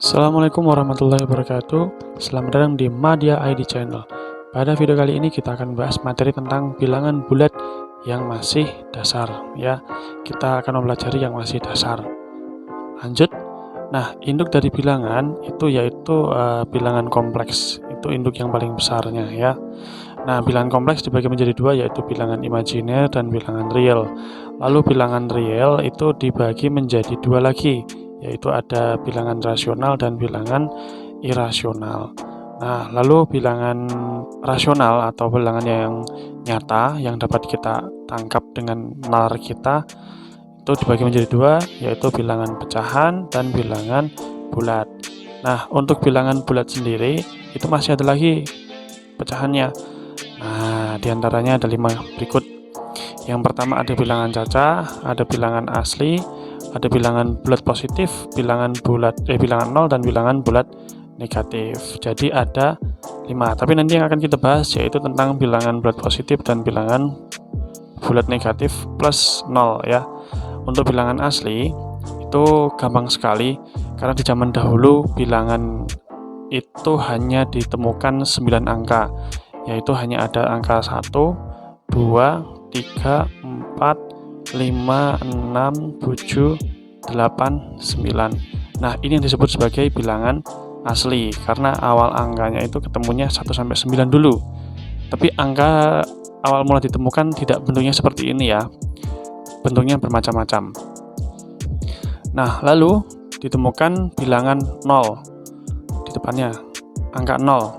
Assalamualaikum warahmatullahi wabarakatuh. Selamat datang di Madya ID Channel. Pada video kali ini kita akan bahas materi tentang bilangan bulat yang masih dasar ya. Kita akan mempelajari yang masih dasar. Lanjut. Nah, induk dari bilangan itu yaitu bilangan kompleks. Itu induk yang paling besarnya ya. Nah, bilangan kompleks dibagi menjadi dua, yaitu bilangan imajiner dan bilangan real. Lalu bilangan real itu dibagi menjadi dua lagi, yaitu ada bilangan rasional dan bilangan irasional. Nah, lalu bilangan rasional atau bilangan yang nyata yang dapat kita tangkap dengan nalar kita itu dibagi menjadi dua, yaitu bilangan pecahan dan bilangan bulat. Nah, untuk bilangan bulat sendiri itu masih ada lagi pecahannya. Nah, diantaranya ada 5 berikut. Yang pertama ada bilangan cacah, ada bilangan asli, ada bilangan bulat positif, bilangan 0 dan bilangan bulat negatif. Jadi ada 5. Tapi nanti yang akan kita bahas yaitu tentang bilangan bulat positif dan bilangan bulat negatif plus 0 ya. Untuk bilangan asli itu gampang sekali karena di zaman dahulu bilangan itu hanya ditemukan 9 angka, yaitu hanya ada angka 1, 2, 3, 4, 5, 6, 7, 8, 9. Nah, ini yang disebut sebagai bilangan asli karena awal angkanya itu ketemunya 1 sampai 9 dulu. Tapi angka awal mula ditemukan tidak bentuknya seperti ini ya. Bentuknya bermacam-macam. Nah, lalu ditemukan bilangan 0 di depannya, angka 0,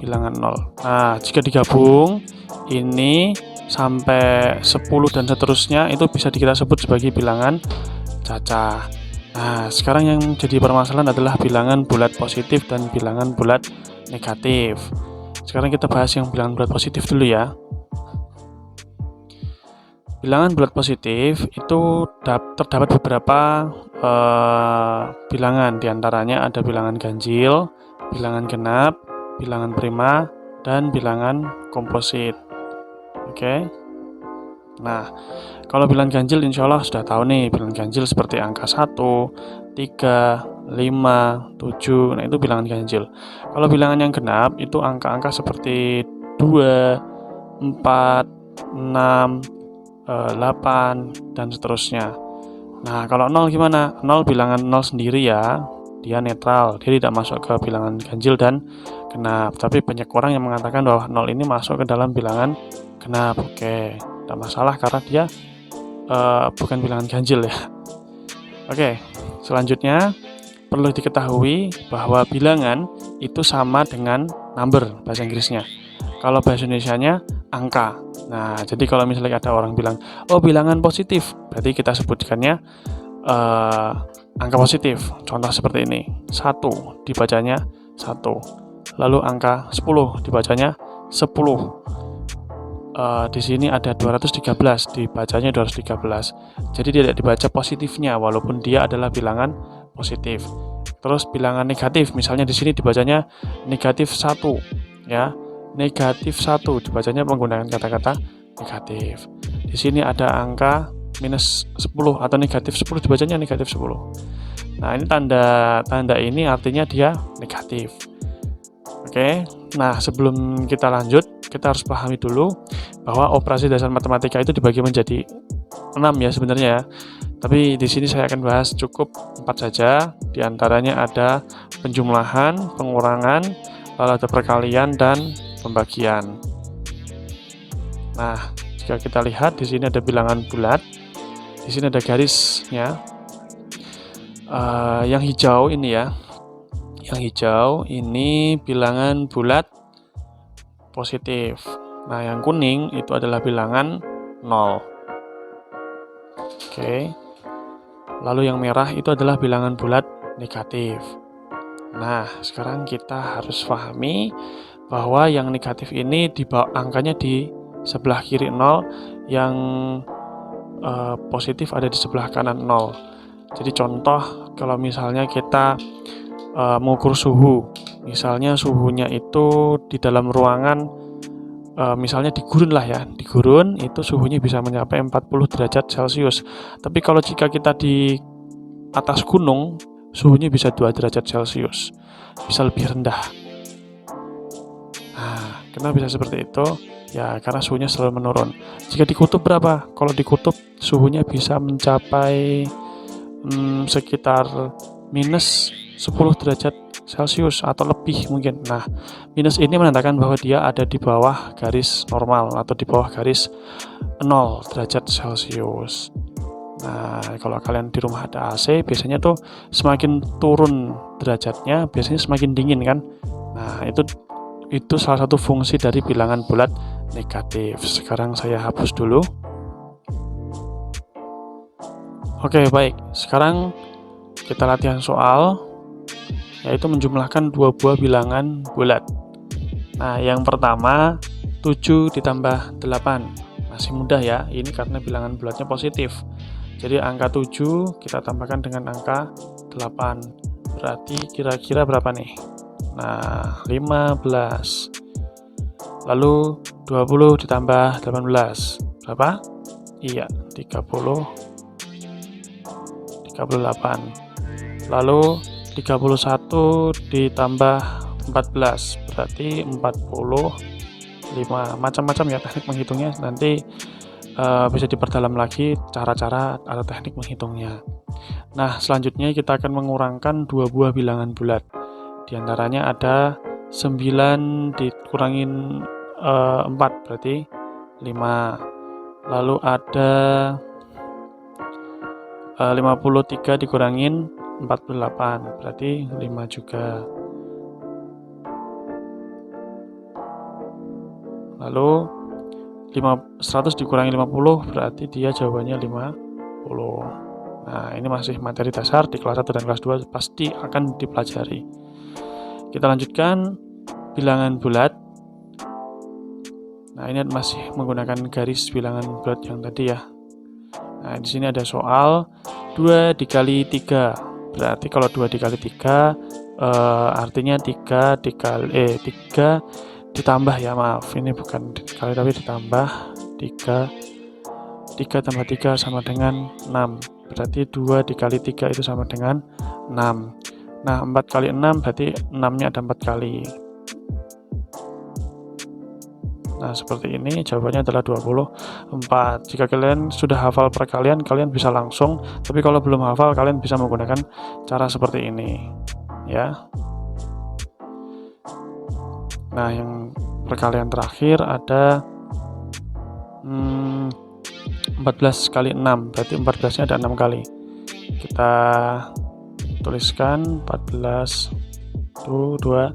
bilangan 0. Nah, jika digabung ini sampai 10 dan seterusnya itu bisa kita sebut sebagai bilangan cacah. Nah, sekarang yang jadi permasalahan adalah bilangan bulat positif dan bilangan bulat negatif. Sekarang kita bahas yang bilangan bulat positif dulu ya. Bilangan bulat positif itu terdapat beberapa bilangan, diantaranya ada bilangan ganjil, bilangan genap, bilangan prima, dan bilangan komposit. Oke. Nah, kalau bilangan ganjil insya Allah sudah tahu nih, bilangan ganjil seperti angka 1, 3, 5, 7, nah itu bilangan ganjil. Kalau bilangan yang genap itu angka-angka seperti 2, 4, 6, 8, dan seterusnya. Nah, kalau 0 gimana? 0 bilangan 0 sendiri ya, dia netral, dia tidak masuk ke bilangan ganjil dan genap. Tapi banyak orang yang mengatakan bahwa 0 ini masuk ke dalam bilangan genap. Oke, tidak masalah karena dia bukan bilangan ganjil ya. Oke, selanjutnya perlu diketahui bahwa bilangan itu sama dengan number bahasa Inggrisnya. Kalau bahasa Indonesianya angka. Nah, jadi kalau misalnya ada orang bilang, oh bilangan positif, berarti kita sebutkannya angka positif. Contoh seperti ini, 1 dibacanya 1. Lalu angka 10 dibacanya 10. Di sini ada 213, dibacanya 213. Jadi tidak dibaca positifnya walaupun dia adalah bilangan positif. Terus bilangan negatif, misalnya di sini dibacanya negatif 1 ya. Negatif 1 dibacanya menggunakan kata-kata negatif. Di sini ada angka minus 10 atau negatif 10 dibacanya negatif 10. Nah, ini tanda ini artinya dia negatif. Oke. Nah, sebelum kita lanjut, kita harus pahami dulu bahwa operasi dasar matematika itu dibagi menjadi 6 ya sebenarnya ya. Tapi di sini saya akan bahas cukup 4 saja. Di antaranya ada penjumlahan, pengurangan, lalu ada perkalian dan pembagian. Nah, jika kita lihat di sini ada bilangan bulat, di sini ada garisnya. Yang hijau ini ya, yang hijau ini bilangan bulat positif. Nah, yang kuning itu adalah bilangan 0. Oke. Lalu yang merah itu adalah bilangan bulat negatif. Nah, sekarang kita harus pahami bahwa yang negatif ini angkanya di sebelah kiri 0, yang positif ada di sebelah kanan 0. Jadi contoh kalau misalnya kita mengukur suhu, misalnya suhunya itu di dalam ruangan, misalnya di gurun lah ya, di gurun itu suhunya bisa mencapai 40 derajat Celcius. Tapi kalau jika kita di atas gunung, suhunya bisa 2 derajat Celcius, bisa lebih rendah. Nah, kenapa bisa seperti itu? Ya, karena suhunya selalu menurun. Jika di kutub berapa? Kalau di kutub suhunya bisa mencapai sekitar minus 10 derajat Celcius atau lebih mungkin. Nah, minus ini menandakan bahwa dia ada di bawah garis normal atau di bawah garis 0 derajat Celcius. Nah, kalau kalian di rumah ada AC, biasanya tuh semakin turun derajatnya, biasanya semakin dingin kan. Nah, itu salah satu fungsi dari bilangan bulat negatif. Sekarang saya hapus dulu. Oke, baik. Sekarang kita latihan soal, yaitu menjumlahkan dua buah bilangan bulat. Nah, yang pertama 7 ditambah 8. Masih mudah ya, ini karena bilangan bulatnya positif. Jadi angka 7 kita tambahkan dengan angka 8. Berarti kira-kira berapa nih? Nah, 15. Lalu 20 ditambah 18. Berapa? Iya, 38. Lalu 31 ditambah 14. Berarti 45. Macam-macam ya teknik menghitungnya. Nanti bisa diperdalam lagi cara-cara atau teknik menghitungnya. Nah, selanjutnya kita akan mengurangkan dua buah bilangan bulat. Di antaranya ada 9 dikurangin 4 berarti 5. Lalu ada 53 dikurangin 48 berarti 5 juga. Lalu 100 dikurangi 50 berarti dia jawabannya 50. Nah, ini masih materi dasar di kelas 1 dan kelas 2 pasti akan dipelajari. Kita lanjutkan bilangan bulat. Nah, ini masih menggunakan garis bilangan bulat yang tadi ya. Nah, di sini ada soal 2 dikali 3. Berarti kalau 2 dikali 3 artinya 3 ditambah ya, maaf. Ini bukan dikali tapi ditambah 3. 3 tambah 3 sama dengan 6. Berarti 2 dikali 3 itu sama dengan 6. Nah, 4 kali 6 berarti 6-nya ada 4 kali. Nah, seperti ini jawabannya adalah 24. Jika kalian sudah hafal perkalian, kalian bisa langsung. Tapi kalau belum hafal, kalian bisa menggunakan cara seperti ini. Ya. Nah, yang perkalian terakhir ada 14 kali 6. Berarti 14-nya ada 6 kali. Kita tuliskan 14 1 2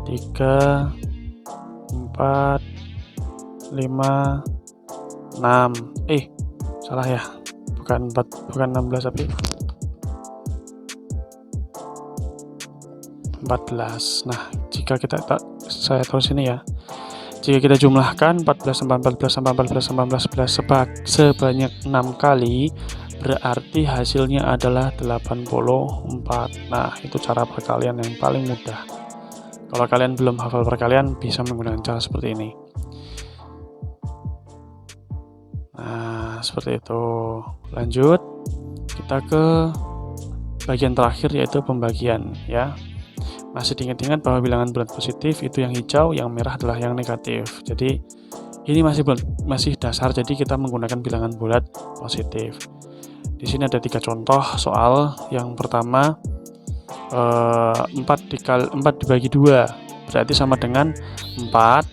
3 4 5 6. Salah ya, bukan 16 tapi 14. Nah, jika saya tulis ini ya, jika kita jumlahkan 14 tambah 14 tambah 14 tambah 14 sebanyak 6 kali, berarti hasilnya adalah 84. Nah, itu cara perkalian yang paling mudah. Kalau kalian belum hafal perkalian, bisa menggunakan cara seperti ini. Nah, seperti itu. Lanjut, kita ke bagian terakhir, yaitu pembagian ya. Masih diingat-ingat bahwa bilangan bulat positif itu yang hijau, yang merah adalah yang negatif. Jadi ini masih dasar, jadi kita menggunakan bilangan bulat positif. Di sini ada 3 contoh soal. Yang pertama 4 dibagi 2 berarti sama dengan 4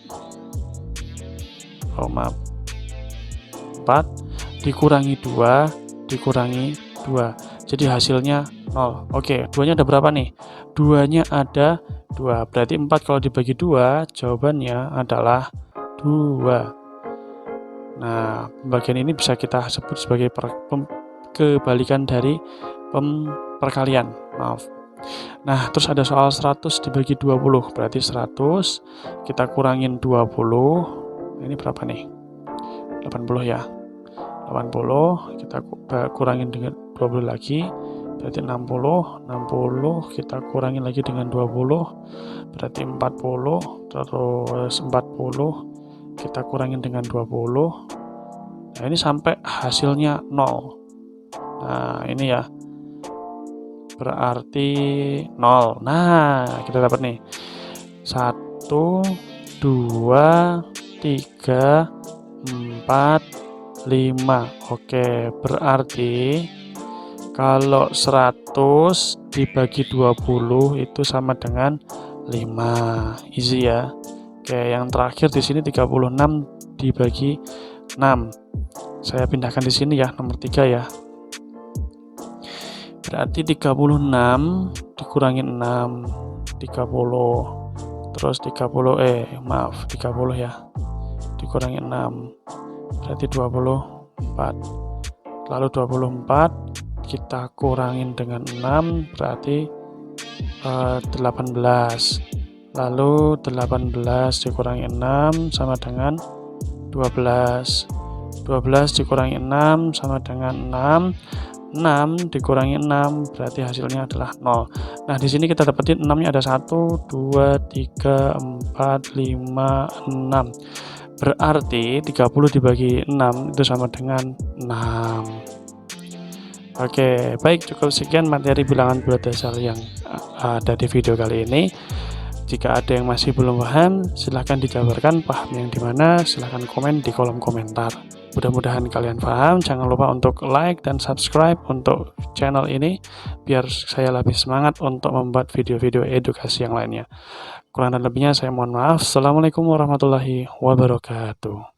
dikurangi 2 dikurangi 2. Jadi hasilnya 0. Oke, 2-nya ada berapa nih? 2-nya ada 2. Berarti 4 kalau dibagi 2, jawabannya adalah 2. Nah, pembagian ini bisa kita sebut sebagai kebalikan dari perkalian. Maaf. Nah, terus ada soal 100 dibagi 20. Berarti 100 kita kurangin 20. Ini berapa nih? 80 ya. 80 kita kurangin dengan 20 lagi. Berarti 60. 60 kita kurangin lagi dengan 20. Berarti 40. Terus 40 kita kurangin dengan 20. Nah, ini sampai hasilnya 0. Nah, ini ya. berarti 0. Nah, kita dapat nih 1, 2, 3, 4, 5. Oke, berarti kalau 100 dibagi 20 itu sama dengan 5. Easy ya. Oke, yang terakhir di sini 36 dibagi 6. Saya pindahkan di sini ya, nomor 3 ya. Berarti 36 dikurangi 6, 30. Terus 30 ya. Dikurangi 6. Berarti 24. Lalu 24 kita kurangin dengan 6 berarti 18. Lalu 18 dikurangi 6 sama dengan 12. 12 dikurangi 6 sama dengan 6. 6 dikurangi 6 berarti hasilnya adalah 0. Nah, di sini kita dapetin 6-nya ada 1, 2, 3, 4, 5, 6. Berarti 30 dibagi 6 itu sama dengan 6. Oke, baik, cukup sekian materi bilangan bulat dasar yang ada di video kali ini. Jika ada yang masih belum paham, silahkan dijabarkan paham yang dimana, silahkan komen di kolom komentar. Mudah-mudahan kalian paham. Jangan lupa untuk like dan subscribe untuk channel ini, biar saya lebih semangat untuk membuat video-video edukasi yang lainnya. Kurang dan lebihnya saya mohon maaf. Assalamualaikum warahmatullahi wabarakatuh.